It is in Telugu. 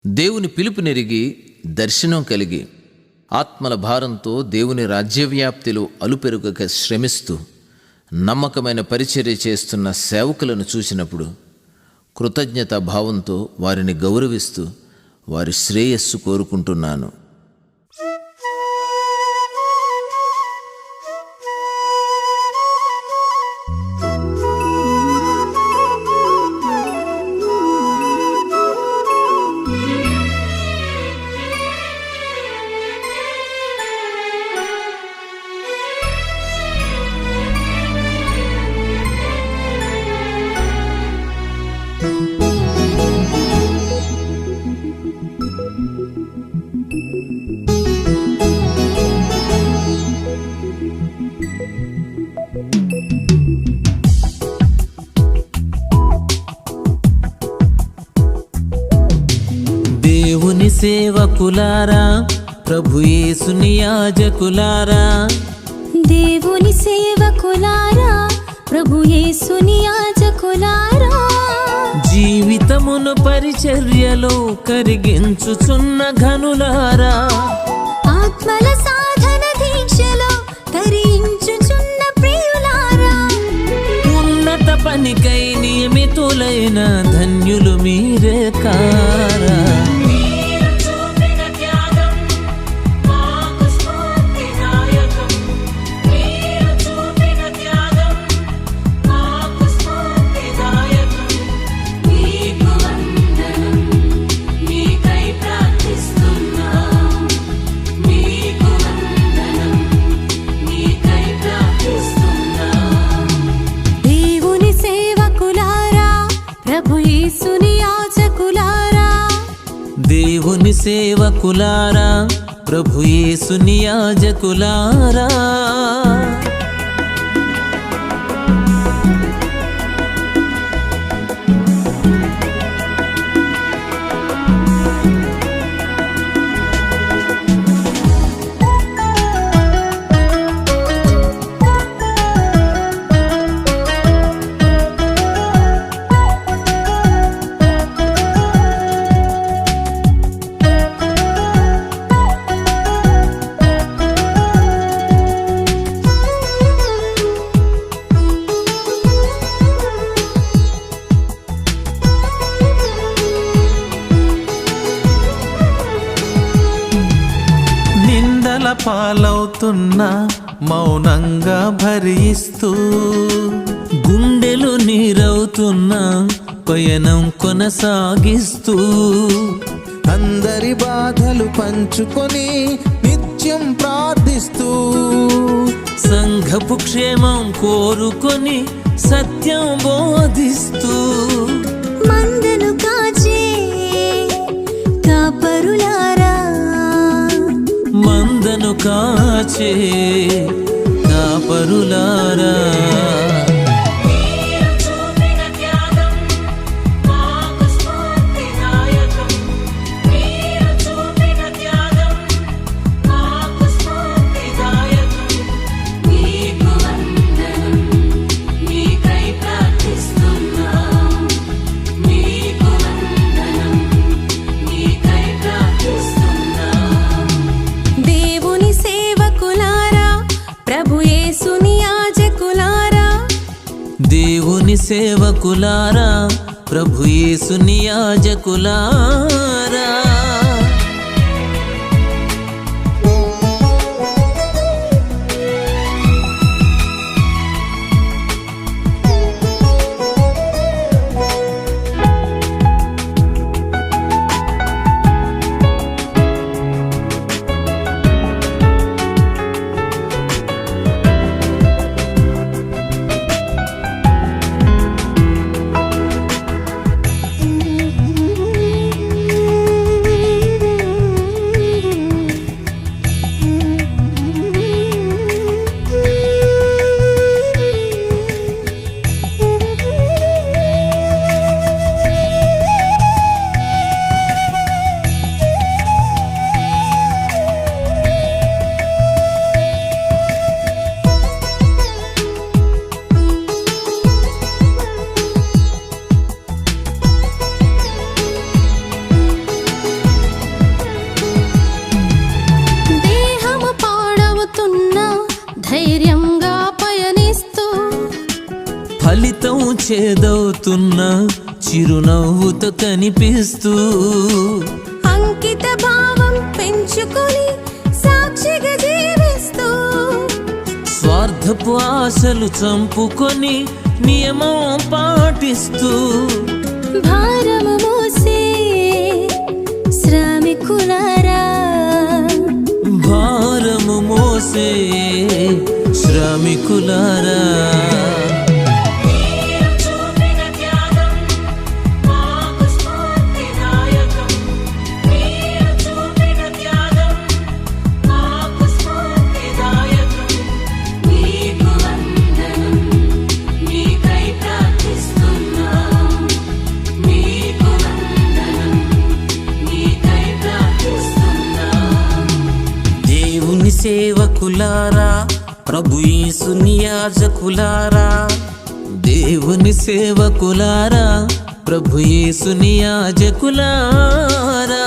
దేవుని పిలుపునెరిగి దర్శనం కలిగి ఆత్మల భారంతో దేవుని రాజ్యవ్యాప్తిలో అలుపెరుగక శ్రమిస్తూ నమ్మకమైన పరిచర్య చేస్తున్న సేవకులను చూసినప్పుడు కృతజ్ఞతా భావంతో వారిని గౌరవిస్తూ వారి శ్రేయస్సు కోరుకుంటున్నాను. దేవుని సేవకులారా, ప్రభు యేసుని యాజకులారా, దేవుని సేవకులారా, ప్రభు యేసుని యాజకులారా, జీవితమును పరిచర్యలో కరిగించుచున్న ఘనులారా, ఆత్మల సాధన దీక్షలో తరించుచున్న ప్రియులారా, ఉన్నత పనికై నియమితులైన ధన్యులు మీరే కారా. దేవుని సేవకులారా, ప్రభు యేసుని యాజకులారా, నిందల పాలవుతున్నా మౌనంగా భరిస్తూ, గుండెలు నీరవుతున్నా పయనం కొనసాగిస్తూ, అందరి బాధలు పంచుకొని నిత్యం ప్రార్థిస్తూ, సంఘపు క్షేమం కోరుకొని సత్యం బోధిస్తూ, మందను కాచే కాపరులారా, మందను కాచే కాపరులారా, దేవుని సేవకులారా, ప్రభు యేసుని యాజకులారా, దేవుని సేవకులారా, ప్రభు యేసుని యాజకులారా, చేదవుతున్న చిరునవ్వుతో కనిపిస్తూ అంకిత భావం పెంచుకొని సాక్షిగా జీవిస్తూ స్వార్థపు ఆశలు చంపుకొని నియమం పాటిస్తూ భారము మోసే శ్రామికులారా భారము మోసే శ్రామికులారా దేవుని సేవకులారా ప్రభు యేసుని యాజకులారా దేవుని సేవకులారా ప్రభు యేసుని యాజకులారా